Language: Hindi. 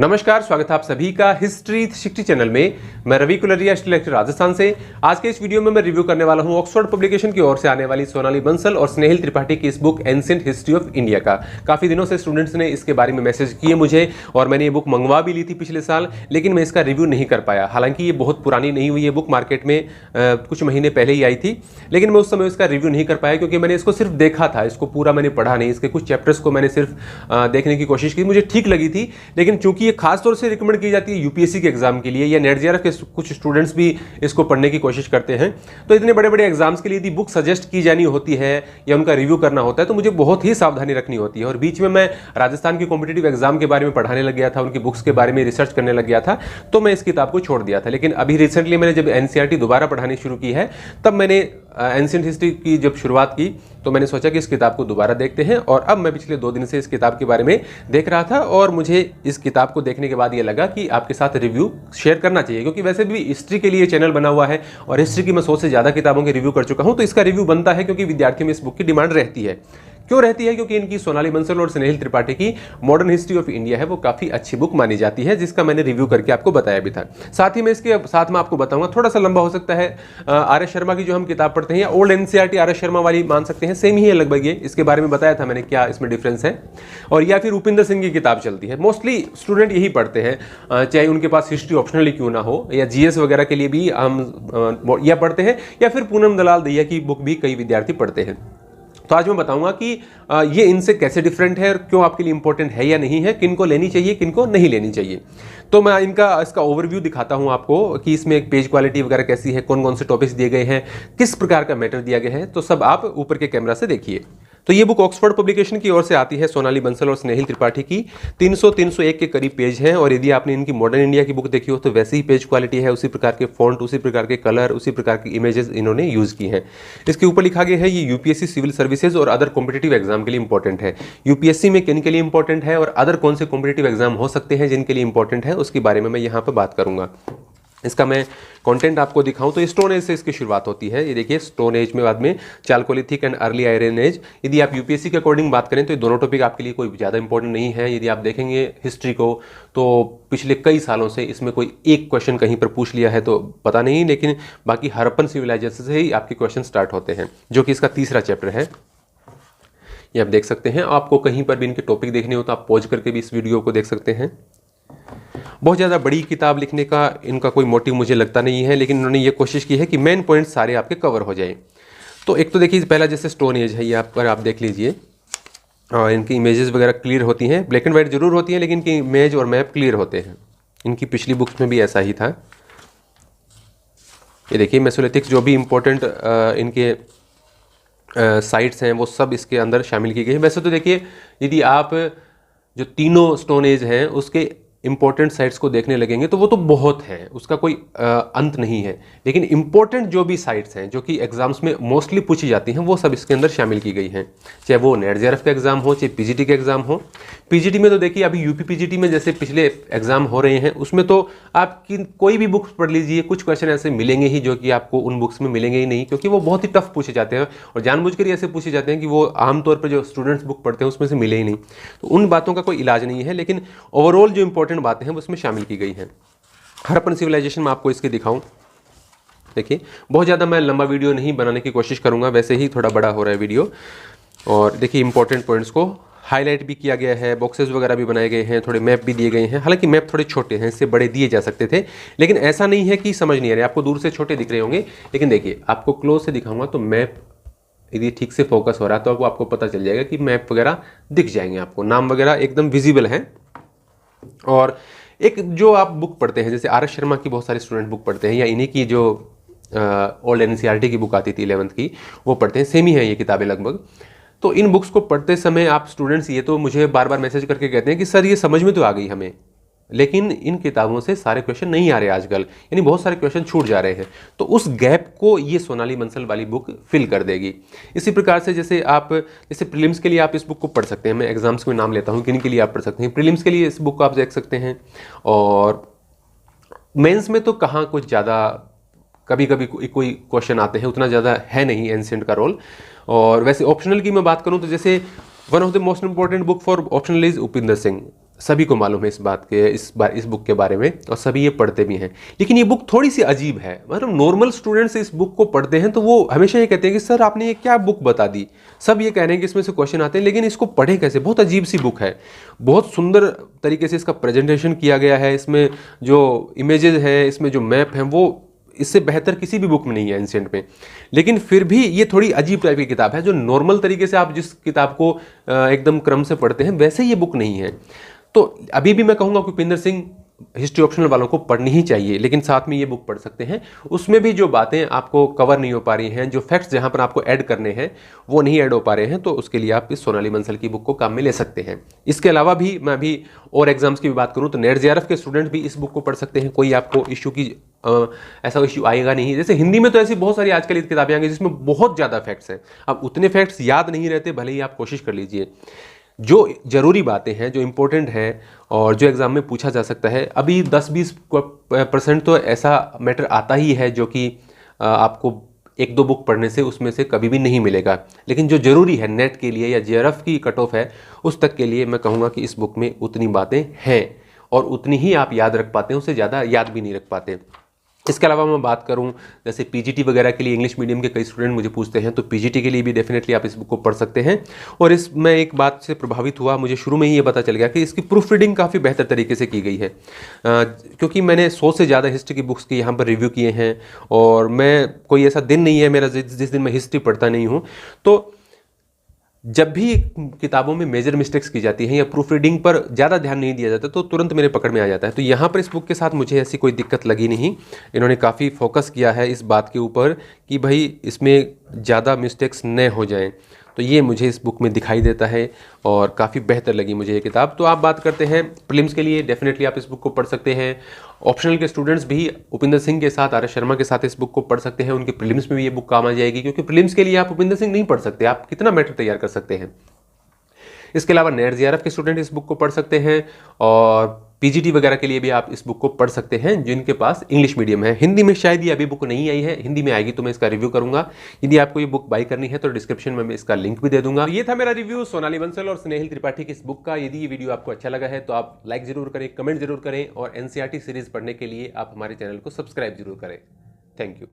नमस्कार, स्वागत है आप सभी का हिस्ट्री 360 चैनल में। मैं रवि कुलरिया, हिस्ट्री लेक्चर राजस्थान से। आज के इस वीडियो में मैं रिव्यू करने वाला हूं ऑक्सफोर्ड पब्लिकेशन की ओर से आने वाली सोनाली बंसल और स्नेहिल त्रिपाठी की इस book ancient history of India का। काफी दिनों से स्टूडेंट्स ने इसके बारे में मैसेज किए मुझे और मैंने ये बुक मंगवा भी ली थी पिछले साल, लेकिन मैं इसका रिव्यू नहीं कर पाया। हालांकि ये बहुत पुरानी नहीं हुई है बुक, मार्केट में कुछ महीने पहले ही आई थी, लेकिन मैं उस समय इसका रिव्यू नहीं कर पाया क्योंकि मैंने इसको सिर्फ देखा था, इसको पूरा मैंने पढ़ा नहीं। इसके कुछ चैप्टर्स को मैंने सिर्फ देखने की कोशिश की, मुझे ठीक लगी थी, लेकिन चूंकि ये खासतौर से रिकमेंड की जाती है यूपीएससी के एग्जाम के लिए या नेट जेआरएफ के कुछ स्टूडेंट्स भी इसको पढ़ने की कोशिश करते हैं, तो इतने बड़े बड़े एग्जाम्स के लिए यदि बुक सजेस्ट की जानी होती है या उनका रिव्यू करना होता है तो मुझे बहुत ही सावधानी रखनी होती है। और बीच में मैं राजस्थान के कॉम्पिटिटिव एग्जाम के बारे में पढ़ाने लग गया था, उनकी बुक्स के बारे में रिसर्च करने लग गया था, तो मैं इस किताब को छोड़ दिया था। लेकिन अभी रिसेंटली मैंने जब एनसीईआरटी दोबारा पढ़ानी शुरू की है, तब मैंने एंशिएंट हिस्ट्री की जब शुरुआत की तो मैंने सोचा कि इस किताब को दोबारा देखते हैं। और अब मैं पिछले 2 दिन से इस किताब के बारे में देख रहा था और मुझे इस किताब को देखने के बाद ये लगा कि आपके साथ रिव्यू शेयर करना चाहिए, क्योंकि वैसे भी हिस्ट्री के लिए चैनल बना हुआ है और हिस्ट्री की मैं 100 से ज़्यादा किताबों के रिव्यू कर चुका हूं, तो इसका रिव्यू बनता है क्योंकि विद्यार्थियों में इस बुक की डिमांड रहती है। क्यों रहती है? क्योंकि इनकी सोनाली बंसल और स्नेहिल त्रिपाठी की मॉडर्न हिस्ट्री ऑफ इंडिया है, वो काफी अच्छी बुक मानी जाती है, जिसका मैंने रिव्यू करके आपको बताया भी था। साथ ही मैं इसके साथ में आपको बताऊंगा, थोड़ा सा लंबा हो सकता है, आर एस शर्मा की जो हम किताब पढ़ते हैं या old NCERT R S Sharma वाली मान सकते हैं, सेम ही है लगभग ये, इसके बारे में बताया था मैंने क्या इसमें डिफरेंस है। और या फिर उपिंदर सिंह की किताब चलती है, मोस्टली स्टूडेंट यही पढ़ते हैं, चाहे उनके पास हिस्ट्री ऑप्शनली क्यों ना हो, या जीएस वगैरह के लिए भी हम या पढ़ते हैं, या फिर पूनम दलाल दहिया की बुक भी कई विद्यार्थी पढ़ते हैं। तो आज मैं बताऊंगा कि ये इनसे कैसे डिफरेंट है और क्यों आपके लिए इंपॉर्टेंट है या नहीं है, किनको लेनी चाहिए किनको नहीं लेनी चाहिए। तो मैं इसका ओवरव्यू दिखाता हूं आपको कि इसमें एक पेज क्वालिटी वगैरह कैसी है, कौन कौन से टॉपिक्स दिए गए हैं, किस प्रकार का मैटर दिया गया है, तो सब आप ऊपर के कैमरा से देखिए। तो ये बुक ऑक्सफोर्ड पब्लिकेशन की ओर से आती है, सोनाली बंसल और स्नेहिल त्रिपाठी की। 300-301 के करीब पेज हैं और यदि आपने इनकी मॉडर्न इंडिया की बुक देखी हो तो वैसी ही पेज क्वालिटी है, उसी प्रकार के फॉन्ट, उसी प्रकार के कलर, उसी प्रकार की इमेजेस इन्होंने यूज की हैं। इसके ऊपर लिखा गया है ये यूपीएससी सिविल सर्विसेज और अदर कॉम्पिटिटिव एग्जाम के लिए इंपॉर्टेंट है। यूपीएससी में किन के लिए इंपॉर्टेंट है और अदर कौन से कॉम्पिटिटिव एग्जाम हो सकते हैं जिनके लिए इंपॉर्टेंट है, उसके बारे में मैं यहाँ पर बात करूंगा। इसका मैं कंटेंट आपको दिखाऊं तो स्टोन एज से इसकी शुरुआत होती है। ये देखिए, स्टोन एज में बाद में chalcolithic and early iron age. यदि आप यूपीएससी के अकॉर्डिंग बात करें तो ये दोनों टॉपिक आपके लिए कोई ज़्यादा इंपॉर्टेंट नहीं है। यदि आप देखेंगे हिस्ट्री को तो पिछले कई सालों से इसमें कोई एक क्वेश्चन कहीं पर पूछ लिया है तो पता नहीं, लेकिन बाकी हड़प्पन सिविलाइजेशन से ही आपके क्वेश्चन स्टार्ट होते हैं, जो कि इसका तीसरा चैप्टर है। ये आप देख सकते हैं। आपको कहीं पर भी इनके टॉपिक देखने हो तो आप पॉज करके भी इस वीडियो को देख सकते हैं। बहुत ज़्यादा बड़ी किताब लिखने का इनका कोई मोटिव मुझे लगता नहीं है, लेकिन उन्होंने ये कोशिश की है कि मेन पॉइंट सारे आपके कवर हो जाए। तो एक तो देखिए, पहला जैसे स्टोन एज है, ये आप देख लीजिए, और इनकी इमेजेस वगैरह क्लियर होती हैं, ब्लैक एंड वाइट जरूर होती हैं, लेकिन इनकी इमेज और मैप क्लियर होते हैं। इनकी पिछली बुक्स में भी ऐसा ही था। ये देखिए, मेसोलिथिक्स जो भी इंपॉर्टेंट इनके साइट्स हैं वो सब इसके अंदर शामिल की गई है। वैसे तो देखिए, यदि आप जो तीनों स्टोन एज हैं उसके इंपॉर्टेंट साइट्स को देखने लगेंगे तो वो तो बहुत है, उसका कोई अंत नहीं है, लेकिन इंपॉर्टेंट जो भी साइट्स हैं जो कि एग्जाम्स में मोस्टली पूछी जाती हैं वो सब इसके अंदर शामिल की गई हैं। चाहे वो नेट जेआरएफ का एग्जाम हो, चाहे पीजीटी के एग्जाम हो। पीजीटी में तो देखिए, अभी यूपी पीजीटी में जैसे पिछले एग्जाम हो रहे हैं, उसमें तो आपकी कोई भी बुक्स पढ़ लीजिए, कुछ क्वेश्चन ऐसे मिलेंगे ही जो कि आपको उन बुक्स में मिलेंगे ही नहीं, क्योंकि वो बहुत ही टफ पूछे जाते हैं और जानबूझकर ही ऐसे पूछे जाते हैं कि वो आमतौर पर जो स्टूडेंट्स बुक पढ़ते हैं उसमें से मिले ही नहीं। तो उन बातों का कोई इलाज नहीं है, लेकिन ओवरऑल जो इंपॉर्टेंट बातें हैं वो उसमें शामिल की गई हैं। हड़प्पन सिविलाइजेशन में आपको इसके दिखाऊं, देखिए, बहुत ज़्यादा मैं लंबा वीडियो नहीं बनाने की कोशिश करूंगा, वैसे ही थोड़ा बड़ा हो रहा है वीडियो। और देखिए, इंपॉर्टेंट पॉइंट्स को हाईलाइट भी किया गया है, बॉक्सेस वगैरह भी बनाए गए हैं, थोड़े मैप भी दिए गए हैं। हालांकि मैप थोड़े छोटे हैं, इससे बड़े दिए जा सकते थे, लेकिन ऐसा नहीं है कि समझ नहीं आ रहे, आपको दूर से छोटे दिख रहे होंगे, लेकिन देखिए, आपको क्लोज से दिखाऊंगा तो मैप यदि ठीक से फोकस हो रहा है तो आपको पता चल जाएगा कि मैप वगैरह दिख जाएंगे, आपको नाम वगैरह एकदम विजिबल हैं। और एक जो आप बुक पढ़ते हैं, जैसे आर एस शर्मा की बहुत सारे स्टूडेंट बुक पढ़ते हैं, या इन्हीं की जो ओल्ड एनसीईआरटी की बुक आती थी 11th की, वो पढ़ते हैं, सेम ही है ये किताबें लगभग। तो इन बुक्स को पढ़ते समय आप स्टूडेंट्स ये तो मुझे बार बार मैसेज करके कहते हैं कि सर ये समझ में तो आ गई हमें, लेकिन इन किताबों से सारे क्वेश्चन नहीं आ रहे आजकल, यानी बहुत सारे क्वेश्चन छूट जा रहे हैं। तो उस गैप को ये सोनाली बंसल वाली बुक फिल कर देगी। इसी प्रकार से जैसे प्रीलिम्स के लिए आप इस बुक को पढ़ सकते हैं, मैं एग्जाम्स में नाम लेता हूँ किन के लिए आप पढ़ सकते हैं। प्रीलिम्स के लिए इस बुक को आप देख सकते हैं, और मेंस में तो कहाँ कुछ ज़्यादा, कभी कभी कोई क्वेश्चन आते हैं, उतना ज़्यादा है नहीं एंशिएंट का रोल। और वैसे ऑप्शनल की मैं बात करूँ तो जैसे one of the most important book for optional is Upinder Singh. सभी को मालूम है इस बुक के बारे में, और सभी ये पढ़ते भी हैं। लेकिन ये बुक थोड़ी सी अजीब है। मतलब नॉर्मल स्टूडेंट्स इस बुक को पढ़ते हैं तो वो हमेशा ये कहते हैं कि सर आपने ये क्या बुक बता दी। सब ये कह रहे हैं कि इसमें से क्वेश्चन आते हैं, लेकिन इसको पढ़े कैसे। बहुत अजीब सी बुक है। बहुत सुंदर तरीके से इसका प्रेजेंटेशन किया गया है। इसमें जो इमेजेस है, इसमें जो मैप है, वो इससे बेहतर किसी भी बुक में नहीं है एंशिएंट में। लेकिन फिर भी ये थोड़ी अजीब टाइप की किताब है। जो नॉर्मल तरीके से आप जिस किताब को एकदम क्रम से पढ़ते हैं, वैसे ये बुक नहीं है। तो अभी भी मैं कहूँगा कि उपिंदर सिंह हिस्ट्री ऑप्शनल वालों को पढ़नी ही चाहिए, लेकिन साथ में ये बुक पढ़ सकते हैं। उसमें भी जो बातें आपको कवर नहीं हो पा रही हैं, जो फैक्ट्स जहाँ पर आपको ऐड करने हैं वो नहीं ऐड हो पा रहे हैं, तो उसके लिए आप इस सोनाली बंसल की बुक को काम में ले सकते हैं। इसके अलावा भी मैं अभी और एग्जाम्स की भी बात करूँ तो नेट जेआरएफ के स्टूडेंट भी इस बुक को पढ़ सकते हैं। कोई आपको इशू की ऐसा इशू आएगा नहीं। जैसे हिंदी में तो ऐसी बहुत सारी आजकल किताबें आ गई जिसमें बहुत ज़्यादा फैक्ट्स हैं। अब उतने फैक्ट्स याद नहीं रहते, भले ही आप कोशिश कर लीजिए। जो ज़रूरी बातें हैं, जो इम्पोर्टेंट है और जो एग्ज़ाम में पूछा जा सकता है, अभी 10-20% तो ऐसा मैटर आता ही है जो कि आपको 1-2 बुक पढ़ने से उसमें से कभी भी नहीं मिलेगा। लेकिन जो ज़रूरी है नेट के लिए या जेआरएफ की कट ऑफ है उस तक के लिए, मैं कहूँगा कि इस बुक में उतनी बातें हैं और उतनी ही आप याद रख पाते हैं, उससे ज़्यादा याद भी नहीं रख पाते। इसके अलावा मैं बात करूं जैसे पीजीटी वगैरह के लिए, इंग्लिश मीडियम के कई स्टूडेंट मुझे पूछते हैं, तो पीजीटी के लिए भी डेफिनेटली आप इस बुक को पढ़ सकते हैं। और मैं एक बात से प्रभावित हुआ, मुझे शुरू में ही ये पता चल गया कि इसकी प्रूफ रीडिंग काफ़ी बेहतर तरीके से की गई है। क्योंकि मैंने 100 से ज़्यादा हिस्ट्री की बुक्स के यहाँ पर रिव्यू किए हैं, और मैं कोई ऐसा दिन नहीं है मेरा जिस दिन मैं हिस्ट्री पढ़ता नहीं हूँ। तो जब भी किताबों में मेजर मिस्टेक्स की जाती हैं या प्रूफ रीडिंग पर ज़्यादा ध्यान नहीं दिया जाता, तो तुरंत मेरे पकड़ में आ जाता है। तो यहाँ पर इस बुक के साथ मुझे ऐसी कोई दिक्कत लगी नहीं। इन्होंने काफ़ी फोकस किया है इस बात के ऊपर कि भाई इसमें ज़्यादा मिस्टेक्स न हो जाएं। तो ये मुझे इस बुक में दिखाई देता है और काफ़ी बेहतर लगी मुझे ये किताब। तो आप बात करते हैं प्रीलिम्स के लिए, डेफिनेटली आप इस बुक को पढ़ सकते हैं। ऑप्शनल के स्टूडेंट्स भी उपिंदर सिंह के साथ, आर एस शर्मा के साथ इस बुक को पढ़ सकते हैं। उनके प्रीलिम्स में भी ये बुक काम आ जाएगी, क्योंकि प्रीलिम्स के लिए आप उपिंदर सिंह नहीं पढ़ सकते, आप कितना मैटर तैयार कर सकते हैं। इसके अलावा नेट जेआरएफ के स्टूडेंट इस बुक को पढ़ सकते हैं, और पीजीटी वगैरह के लिए भी आप इस बुक को पढ़ सकते हैं जिनके पास इंग्लिश मीडियम है। हिंदी में शायद ये अभी बुक नहीं आई है, हिंदी में आएगी तो मैं इसका रिव्यू करूंगा। यदि आपको ये बुक बाई करनी है तो डिस्क्रिप्शन में मैं इसका लिंक भी दे दूंगा। ये था मेरा रिव्यू सोनाली बंसल और स्नेहिल त्रिपाठी की इस बुक का। यदि ये वीडियो आपको अच्छा लगा है तो आप लाइक जरूर करें, कमेंट जरूर करें, और एनसीईआरटी सीरीज पढ़ने के लिए आप हमारे चैनल को सब्सक्राइब जरूर करें। Thank you.